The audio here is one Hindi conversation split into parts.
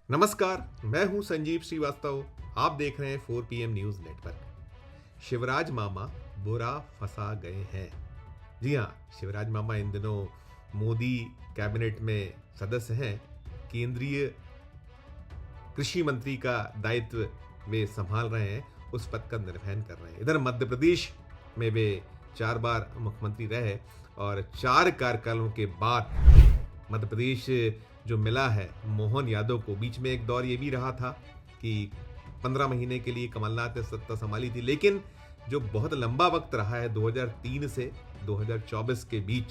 नमस्कार, मैं हूं संजीव श्रीवास्तव। आप देख रहे हैं 4 PM न्यूज नेटवर्क। शिवराज मामा बुरा फंसा गए हैं। जी हां, शिवराज मामा इन दिनों मोदी कैबिनेट में सदस्य हैं। केंद्रीय कृषि मंत्री का दायित्व वे संभाल रहे हैं, उस पद का निर्वहन कर रहे हैं। इधर मध्य प्रदेश में वे 4 बार मुख्यमंत्री रहे और 4 कार्यकालों के बाद मध्य प्रदेश जो मिला है मोहन यादव को। बीच में एक दौर ये भी रहा था कि 15 महीने के लिए कमलनाथ ने सत्ता संभाली थी, लेकिन जो बहुत लंबा वक्त रहा है 2003 से 2024 के बीच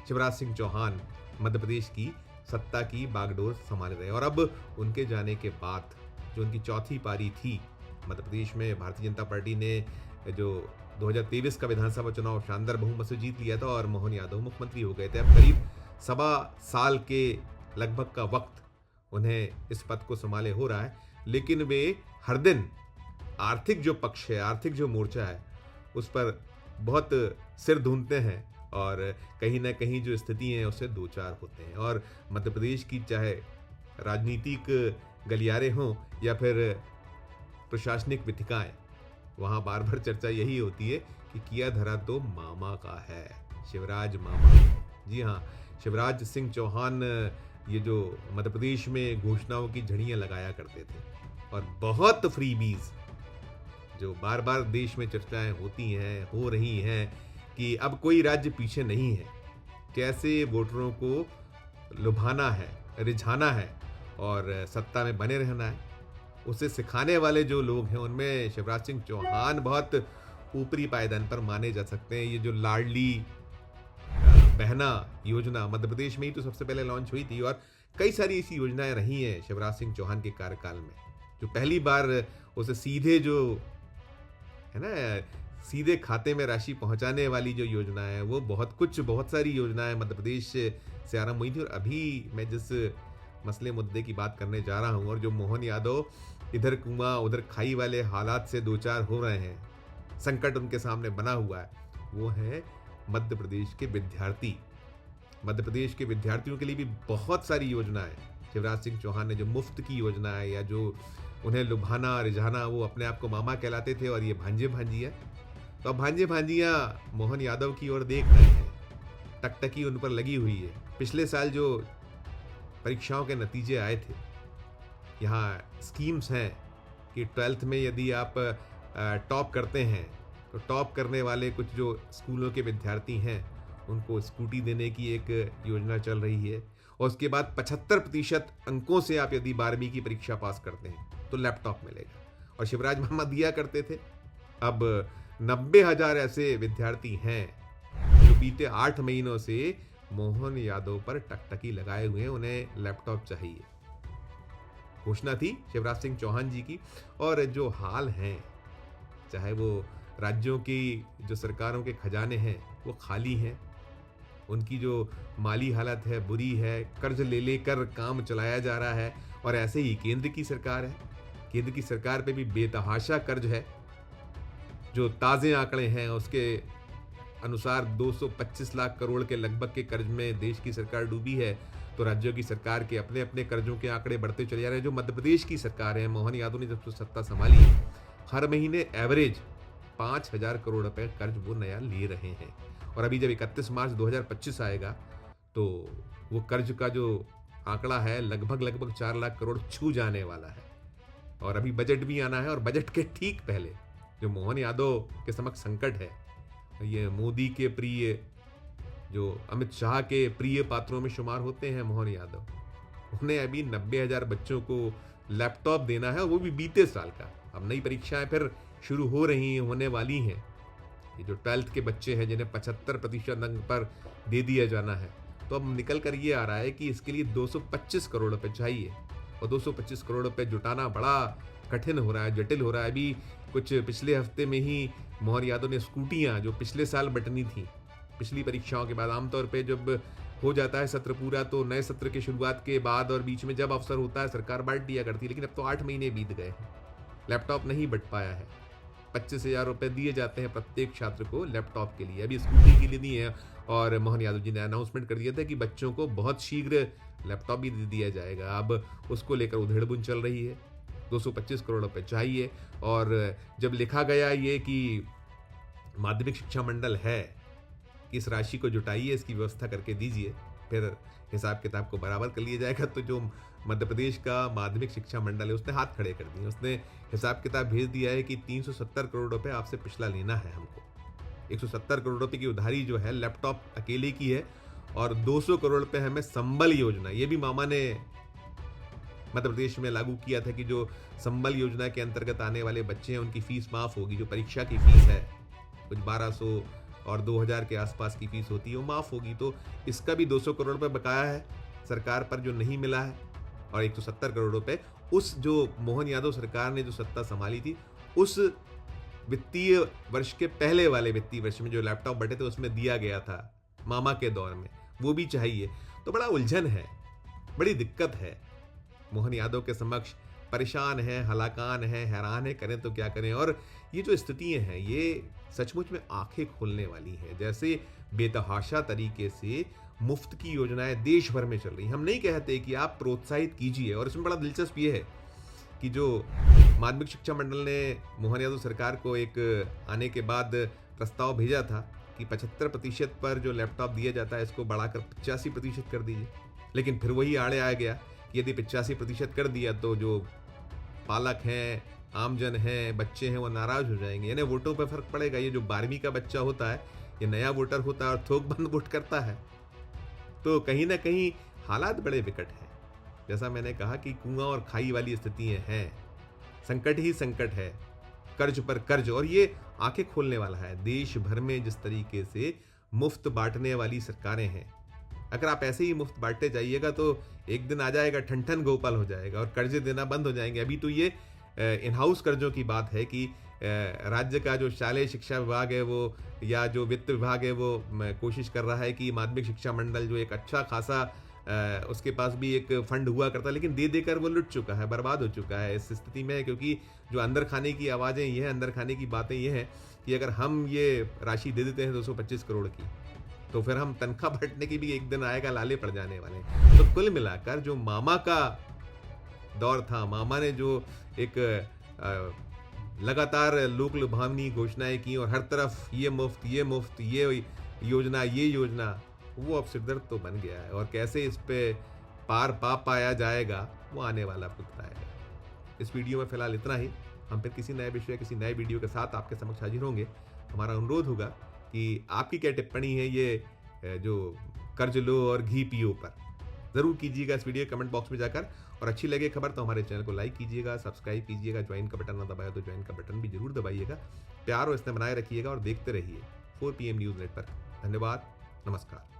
शिवराज सिंह चौहान मध्य प्रदेश की सत्ता की बागडोर संभाल रहे। और अब उनके जाने के बाद जो उनकी चौथी पारी थी मध्य प्रदेश में, भारतीय जनता पार्टी ने जो 2023 का विधानसभा चुनाव शानदार बहुमत से जीत लिया था और मोहन यादव मुख्यमंत्री हो गए थे। अब करीब 1.25 साल के लगभग का वक्त उन्हें इस पद को संभाले हो रहा है, लेकिन वे हर दिन आर्थिक जो पक्ष है, आर्थिक जो मोर्चा है, उस पर बहुत सिर धूनते हैं और कहीं ना कहीं जो स्थिति है उससे दो चार होते हैं। और मध्य प्रदेश की चाहे राजनीतिक गलियारे हों या फिर प्रशासनिक विथिकाएं, वहाँ बार बार चर्चा यही होती है कि किया धरा तो मामा का है, शिवराज मामा। जी हाँ, शिवराज सिंह चौहान ये जो मध्य प्रदेश में घोषणाओं की झड़ियाँ लगाया करते थे और बहुत फ्रीबीज जो बार बार देश में चर्चाएं होती हैं, हो रही हैं कि अब कोई राज्य पीछे नहीं है, कैसे वोटरों को लुभाना है, रिझाना है और सत्ता में बने रहना है, उसे सिखाने वाले जो लोग हैं उनमें शिवराज सिंह चौहान बहुत ऊपरी पायदान पर माने जा सकते हैं। ये जो लाडली बहना योजना मध्य प्रदेश में ही तो सबसे पहले लॉन्च हुई थी और कई सारी ऐसी योजनाएं रही हैं शिवराज सिंह चौहान के कार्यकाल में। जो पहली बार उसे सीधे जो है ना, सीधे खाते में राशि पहुंचाने वाली जो योजना है, वो बहुत सारी योजनाएं मध्य प्रदेश से आरंभ हुई थी। और अभी मैं जिस मसले मुद्दे की बात करने जा रहा हूं और जो मोहन यादव इधर कुआं उधर खाई वाले हालात से दो चार हो रहे हैं, संकट उनके सामने बना हुआ है, वो है मध्य प्रदेश के विद्यार्थी। मध्य प्रदेश के विद्यार्थियों के लिए भी बहुत सारी योजनाएं शिवराज सिंह चौहान ने, जो मुफ्त की योजना है या जो उन्हें लुभाना रिझाना, वो अपने आप को मामा कहलाते थे और ये भांजे भांजिया। तो अब भांजे भांजिया मोहन यादव की ओर देख रहे हैं, टकटकी उन पर लगी हुई है। पिछले साल जो परीक्षाओं के नतीजे आए थे, यहाँ स्कीम्स हैं कि 12th में यदि आप टॉप करते हैं तो टॉप करने वाले कुछ जो स्कूलों के विद्यार्थी हैं उनको स्कूटी देने की एक योजना चल रही है। और उसके बाद 75% अंकों से आप यदि 12वीं की परीक्षा पास करते हैं तो लैपटॉप मिलेगा, और शिवराज मामा दिया करते थे। अब 90,000 ऐसे विद्यार्थी हैं जो बीते 8 महीनों से मोहन यादव पर टकटकी लगाए हुए हैं, उन्हें लैपटॉप चाहिए। घोषणा थी शिवराज सिंह चौहान जी की, और जो हाल हैं, चाहे वो राज्यों की जो सरकारों के खजाने हैं वो खाली हैं, उनकी जो माली हालत है बुरी है, कर्ज ले लेकर काम चलाया जा रहा है। और ऐसे ही केंद्र की सरकार है, केंद्र की सरकार पे भी बेतहाशा कर्ज है। जो ताज़े आंकड़े हैं उसके अनुसार 225 लाख करोड़ के लगभग के कर्ज में देश की सरकार डूबी है। तो राज्यों की सरकार के अपने अपने कर्जों के आंकड़े बढ़ते चले जा रहे हैं। जो मध्य प्रदेश की सरकार है, मोहन यादव ने जब से सत्ता संभाली, हर महीने एवरेज 5,000 करोड़ रुपए कर्ज वो नया ले रहे हैं। और अभी जब 31 मार्च 2025 आएगा तो वो कर्ज का जो आंकड़ा है लगभग 4 लाख करोड़ छू जाने वाला है। और अभी बजट भी आना है, और बजट के ठीक पहले जो मोहन यादव के समक्ष संकट है, ये मोदी के प्रिय, जो अमित शाह के प्रिय पात्रों में शुमार होते हैं मोहन यादव, उन्हें अभी 90,000 बच्चों को लैपटॉप देना है, और वो भी बीते साल का। अब नई परीक्षाएं फिर शुरू हो रही हैं, होने वाली हैं। ये जो 12th के बच्चे हैं जिन्हें 75% अंक पर दे दिया जाना है, तो अब निकल कर ये आ रहा है कि इसके लिए 225 करोड़ रुपए चाहिए। और 225 करोड़ रुपए जुटाना बड़ा कठिन हो रहा है, जटिल हो रहा है। अभी कुछ पिछले हफ्ते में ही मोहन यादव ने स्कूटियाँ जो पिछले साल बंटनी थी पिछली परीक्षाओं के बाद, आमतौर पे जब हो जाता है सत्र पूरा तो नए सत्र की शुरुआत के बाद और बीच में जब अवसर होता है सरकार बांट दिया करती है, लेकिन अब तो 8 महीने बीत गए हैं, लैपटॉप नहीं बंट पाया है। 25,000 रुपए दिए जाते हैं प्रत्येक छात्र को लैपटॉप के लिए, अभी स्कूटी के लिए नहीं है। और मोहन यादव जी ने अनाउंसमेंट कर दिया था कि बच्चों को बहुत शीघ्र लैपटॉप भी दे दिया जाएगा। अब उसको लेकर उधेड़-बुन चल रही है, 225 करोड़ रुपए चाहिए। और जब लिखा गया ये कि माध्यमिक शिक्षा मंडल है कि इस राशि को जुटाइए, इसकी व्यवस्था करके दीजिए, फिर हिसाब किताब को बराबर कर लिया जाएगा। तो जो मध्य प्रदेश का माध्यमिक शिक्षा मंडल है उसने हाथ खड़े कर दिए, उसने हिसाब किताब भेज दिया है कि 370 करोड़ रुपए आपसे पिछला लेना है हमको। 170 करोड़ रुपए की उधारी जो है लैपटॉप अकेले की है, और 200 करोड़ रुपए हमें संबल योजना, ये भी मामा ने मध्य प्रदेश में लागू किया था कि जो संबल योजना के अंतर्गत आने वाले बच्चे हैं उनकी फीस माफ होगी। जो परीक्षा की फीस है कुछ 1200 और 2000 के आसपास की फीस होती है वो माफ होगी। तो इसका भी 200 करोड़ रुपए बकाया है सरकार पर जो नहीं मिला है, और 170 करोड़ रुपए उस जो मोहन यादव सरकार ने जो सत्ता संभाली थी उस वित्तीय वर्ष के पहले वाले वित्तीय वर्ष में जो लैपटॉप बटे थे उसमें दिया गया था मामा के दौर में, वो भी चाहिए। तो बड़ा उलझन है, बड़ी दिक्कत है। मोहन यादव के समक्ष परेशान है, हलाकान है, हैरान है, करें तो क्या करें। और ये जो स्थितियां हैं ये सचमुच में आंखें खोलने वाली हैं। जैसे बेतहाशा तरीके से मुफ्त की योजनाएं देश भर में चल रही हैं। हम नहीं कहते कि आप प्रोत्साहित कीजिए, और इसमें बड़ा दिलचस्प ये है कि जो माध्यमिक शिक्षा मंडल ने मोहन यादव सरकार को एक आने के बाद प्रस्ताव भेजा था कि 75% पर जो लैपटॉप दिया जाता है इसको बढ़ाकर 85% कर दीजिए, लेकिन फिर वही आड़े आ गया कि यदि 85% कर दिया तो जो पालक हैं, आमजन हैं, बच्चे हैं, वो नाराज हो जाएंगे, यानी वोटों पर फर्क पड़ेगा। ये जो 12वीं का बच्चा होता है ये नया वोटर होता है और थोक बंद वोट करता है। तो कहीं ना कहीं हालात बड़े विकट हैं। जैसा मैंने कहा कि कुआं और खाई वाली स्थितियां हैं, संकट ही संकट है, कर्ज पर कर्ज। और ये आंखें खोलने वाला है। देश भर में जिस तरीके से मुफ्त बांटने वाली सरकारें हैं, अगर आप ऐसे ही मुफ्त बांटते जाइएगा तो एक दिन आ जाएगा ठन गोपाल हो जाएगा और कर्जे देना बंद हो जाएंगे। अभी तो ये इन हाउस कर्जों की बात है कि राज्य का जो शालेय शिक्षा विभाग है वो, या जो वित्त विभाग है वो कोशिश कर रहा है कि माध्यमिक शिक्षा मंडल जो एक अच्छा खासा उसके पास भी एक फंड हुआ करता है, लेकिन दे देकर वो लुट चुका है, बर्बाद हो चुका है। इस स्थिति में क्योंकि जो अंदर खाने की आवाज़ें ये हैं, अंदर खाने की बातें ये हैं कि अगर हम ये राशि दे देते हैं 225 करोड़ की, तो फिर हम तनख्वाह बांटने की भी एक दिन आएगा, लाले पड़ जाने वाले हैं। तो कुल मिलाकर जो मामा का दौर था, मामा ने जो एक लगातार लोक लुभावनी घोषणाएं की और हर तरफ ये मुफ्त, ये योजना, वो अब सिरदर्द तो बन गया है। और कैसे इस पे पार पा पाया जाएगा वो आने वाला वक्त आएगा। इस वीडियो में फिलहाल इतना ही। हम फिर किसी नए विषय, किसी नए वीडियो के साथ आपके समक्ष हाजिर होंगे। हमारा अनुरोध होगा कि आपकी क्या टिप्पणी है ये जो कर्ज लो और घी पियो पर, ज़रूर कीजिएगा इस वीडियो कमेंट बॉक्स में जाकर। और अच्छी लगे खबर तो हमारे चैनल को लाइक कीजिएगा, सब्सक्राइब कीजिएगा, ज्वाइन का बटन ना दबाया तो ज्वाइन का बटन भी जरूर दबाइएगा। प्यार और स्नेह बनाए रखिएगा और देखते रहिए 4 PM न्यूज़ नेटवर्क। धन्यवाद, नमस्कार।